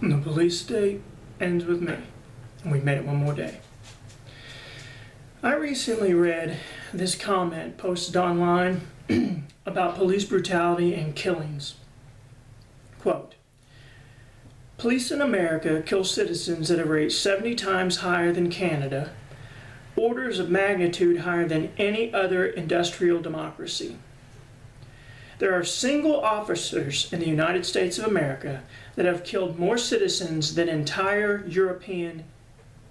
The police state ends with me, and we've made it one more day. I recently read this comment posted online about police brutality and killings. Quote, "Police in America kill citizens at a rate 70 times higher than Canada, orders of magnitude higher than any other industrial democracy. There are single officers in the United States of America that have killed more citizens than entire European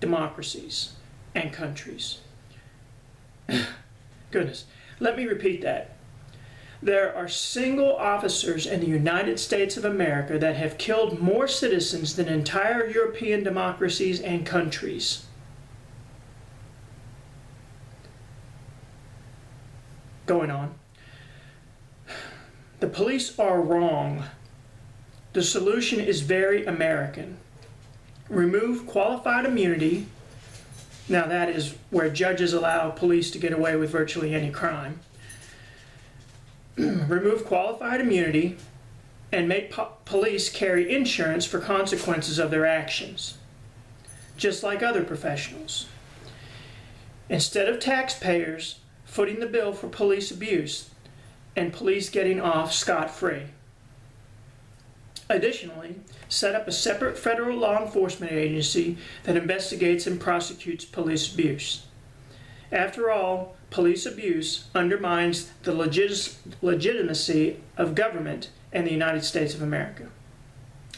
democracies and countries." Goodness, let me repeat that. There are single officers in the United States of America that have killed more citizens than entire European democracies and countries. Going on. The police are wrong. The solution is very American. Remove qualified immunity. Now that is where judges allow police to get away with virtually any crime. Remove qualified immunity and make police carry insurance for consequences of their actions, just like other professionals. Instead of taxpayers footing the bill for police abuse and police getting off scot-free. Additionally, set up a separate federal law enforcement agency that investigates and prosecutes police abuse. After all, police abuse undermines the legitimacy of government in the United States of America.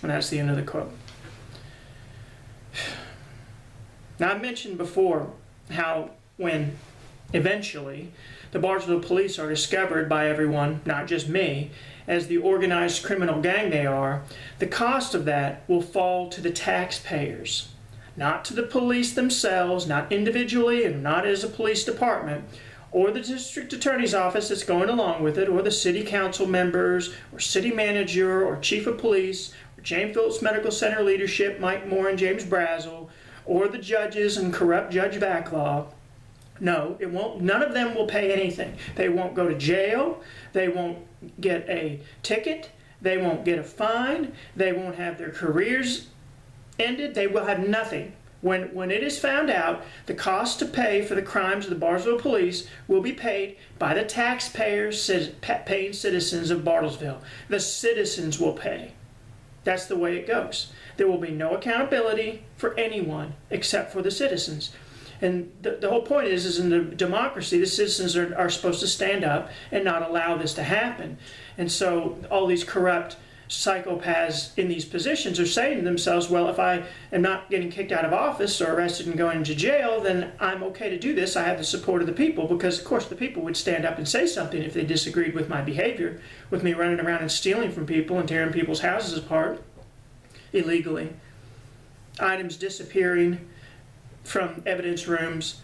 And that's the end of the quote. Now, I mentioned before how when eventually the Bartlesville police are discovered by everyone, not just me, as the organized criminal gang they are, the cost of that will fall to the taxpayers, not to the police themselves, not individually and not as a police department, or the district attorney's office that's going along with it, or the city council members, or city manager, or chief of police, or James Phillips Medical Center leadership, Mike Moore and James Brazel, or the judges and corrupt Judge Backlaw. No, it won't. None of them will pay anything. They won't go to jail. They won't get a ticket. They won't get a fine. They won't have their careers ended. They will have nothing. When it is found out, the cost to pay for the crimes of the Bartlesville police will be paid by the taxpayers, paying citizens of Bartlesville. The citizens will pay. That's the way it goes. There will be no accountability for anyone except for the citizens. And the whole point is in the democracy, the citizens are supposed to stand up and not allow this to happen. And so all these corrupt psychopaths in these positions are saying to themselves, well, if I am not getting kicked out of office or arrested and going to jail, then I'm okay to do this. I have the support of the people, because of course the people would stand up and say something if they disagreed with my behavior, with me running around and stealing from people and tearing people's houses apart illegally, items disappearing from evidence rooms.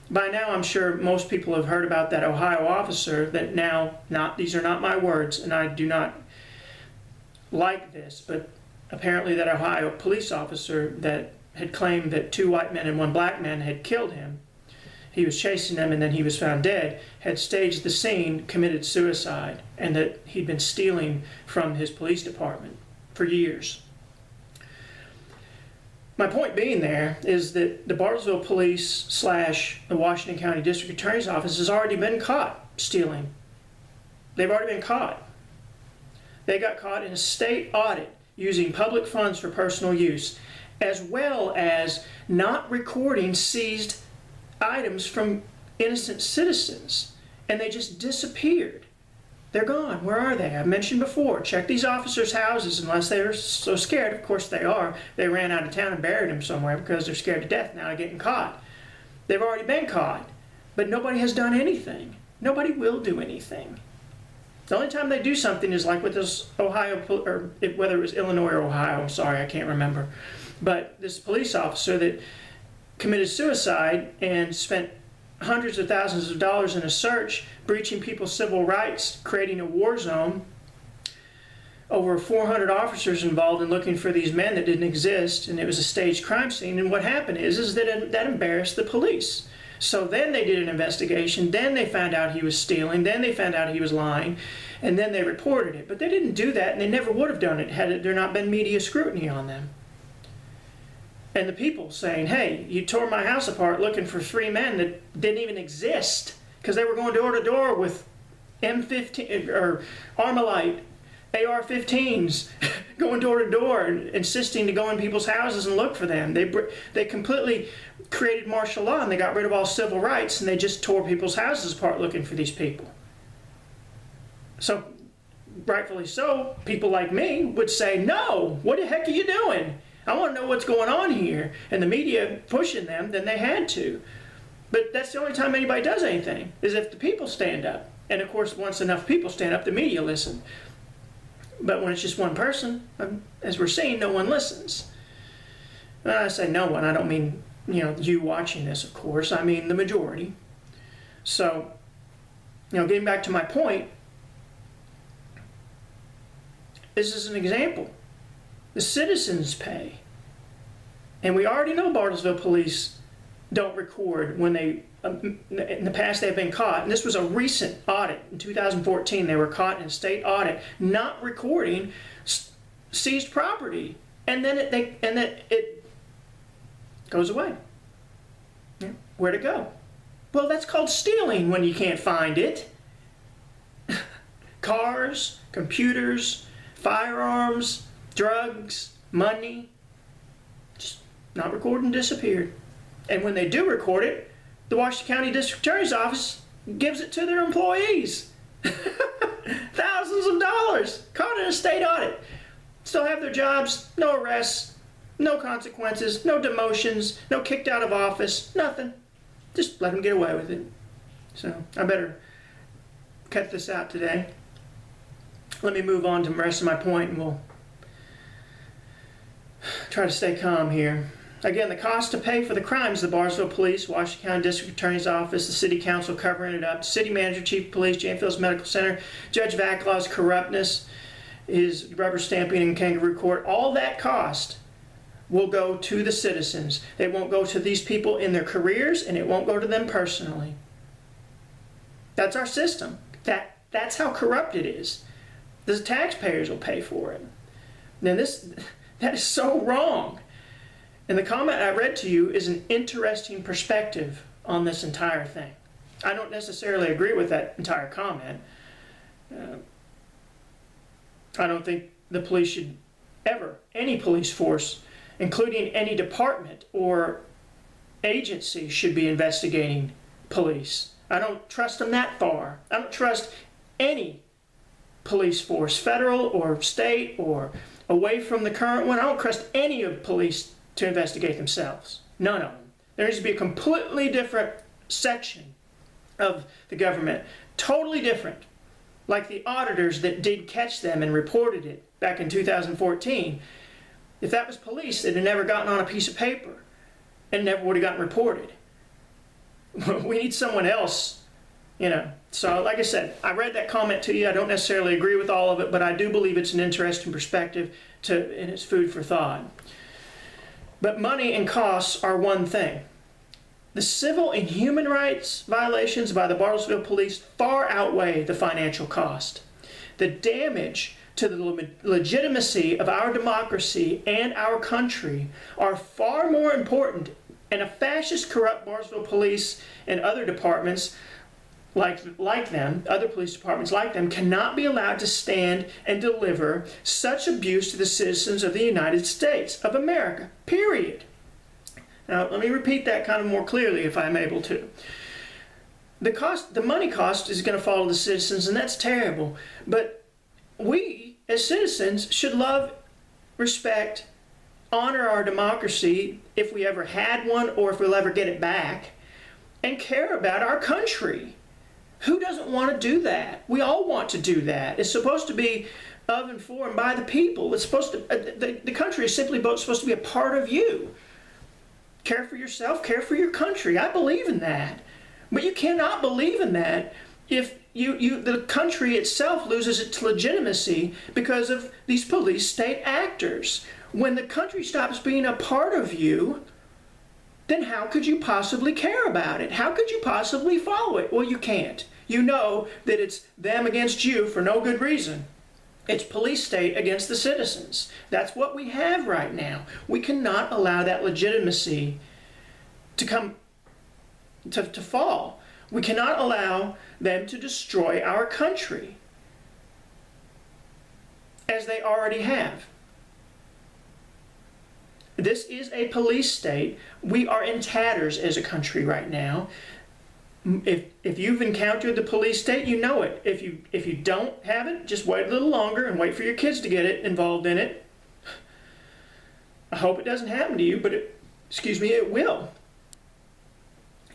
By now, I'm sure most people have heard about that Ohio officer that now, these are not my words, and I do not like this, but apparently that Ohio police officer that had claimed that 2 white men and 1 black man had killed him, he was chasing them and then he was found dead, had staged the scene, committed suicide, and that he'd been stealing from his police department for years. My point being there is that the Bartlesville police / the Washington County District Attorney's Office has already been caught stealing. They've already been caught. They got caught in a state audit using public funds for personal use, as well as not recording seized items from innocent citizens, and they just disappeared. They're gone. Where are they? I mentioned before, check these officers' houses unless they're so scared. Of course they are. They ran out of town and buried them somewhere because they're scared to death now of getting caught. They've already been caught, but nobody has done anything. Nobody will do anything. The only time they do something is like with this Ohio, or whether it was Illinois or Ohio, I'm sorry, I can't remember. But this police officer that committed suicide and spent hundreds of thousands of dollars in a search, breaching people's civil rights, creating a war zone. Over 400 officers involved in looking for these men that didn't exist, and it was a staged crime scene. And what happened is that embarrassed the police. So then they did an investigation, then they found out he was stealing, then they found out he was lying, and then they reported it. But they didn't do that, and they never would have done it had there not been media scrutiny on them. And the people saying, hey, you tore my house apart looking for 3 men that didn't even exist because they were going door to door with M15 or Armalite AR-15s going door to door and insisting to go in people's houses and look for them. They completely created martial law and they got rid of all civil rights and they just tore people's houses apart looking for these people. So, rightfully so, people like me would say, no, what the heck are you doing? I want to know what's going on here. And the media pushing them, then they had to. But that's the only time anybody does anything, is if the people stand up. And of course, once enough people stand up, the media listen. But when it's just one person, as we're seeing, no one listens. When I say no one, I don't mean, you watching this, of course. I mean the majority. So, getting back to my point, this is an example. The citizens pay. And we already know Bartlesville police don't record when they, in the past they've been caught. And this was a recent audit. In 2014, they were caught in a state audit not recording seized property. And then it goes away. Yeah. Where'd it go? Well, that's called stealing when you can't find it. Cars, computers, firearms, drugs, money, just not recorded and disappeared. And when they do record it, the Washington County District Attorney's Office gives it to their employees. Thousands of dollars caught in a state audit. Still have their jobs, no arrests, no consequences, no demotions, no kicked out of office, nothing. Just let them get away with it. So I better cut this out today. Let me move on to the rest of my point and we'll try to stay calm here. Again, the cost to pay for the crimes, the Bartlesville Police, Washington County District Attorney's Office, the City Council covering it up, City Manager, Chief of Police, Jane Fields Medical Center, Judge Vaclaw's corruptness, his rubber stamping in kangaroo court, all that cost will go to the citizens. It won't go to these people in their careers and it won't go to them personally. That's our system. That's how corrupt it is. The taxpayers will pay for it. Now that is so wrong. And the comment I read to you is an interesting perspective on this entire thing. I don't necessarily agree with that entire comment. I don't think the police should ever, any police force, including any department or agency, should be investigating police. I don't trust them that far. I don't trust any police force, federal or state or away from the current one. I don't trust any of police to investigate themselves. None of them. There needs to be a completely different section of the government, totally different, like the auditors that did catch them and reported it back in 2014. If that was police, they'd have never gotten on a piece of paper and never would have gotten reported. We need someone else. So like I said, I read that comment to you. I don't necessarily agree with all of it, but I do believe it's an interesting perspective and it's food for thought. But money and costs are one thing. The civil and human rights violations by the Bartlesville police far outweigh the financial cost. The damage to the legitimacy of our democracy and our country are far more important, and a fascist, corrupt Bartlesville police and other departments like them, other police departments like them, cannot be allowed to stand and deliver such abuse to the citizens of the United States of America, period. Now, let me repeat that kind of more clearly if I'm able to. The money cost is going to follow the citizens, and that's terrible. But we, as citizens, should love, respect, honor our democracy if we ever had one or if we'll ever get it back, and care about our country. Who doesn't want to do that? We all want to do that. It's supposed to be of and for and by the people. It's supposed to. The country is simply supposed to be a part of you. Care for yourself, care for your country. I believe in that. But you cannot believe in that if the country itself loses its legitimacy because of these police state actors. When the country stops being a part of you, then how could you possibly care about it? How could you possibly follow it? Well, you can't. You know that it's them against you for no good reason. It's police state against the citizens. That's what we have right now. We cannot allow that legitimacy to fall. We cannot allow them to destroy our country as they already have. This is a police state. We are in tatters as a country right now. If you've encountered the police state, you know it. If you don't have it, just wait a little longer and wait for your kids to get involved in it. I hope it doesn't happen to you, but it will.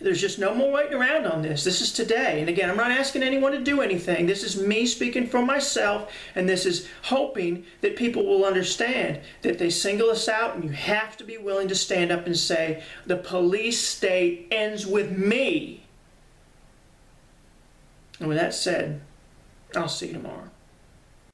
There's just no more waiting around on this. This is today. And again, I'm not asking anyone to do anything. This is me speaking for myself, and this is hoping that people will understand that they single us out, and you have to be willing to stand up and say, the police state ends with me. And with that said, I'll see you tomorrow.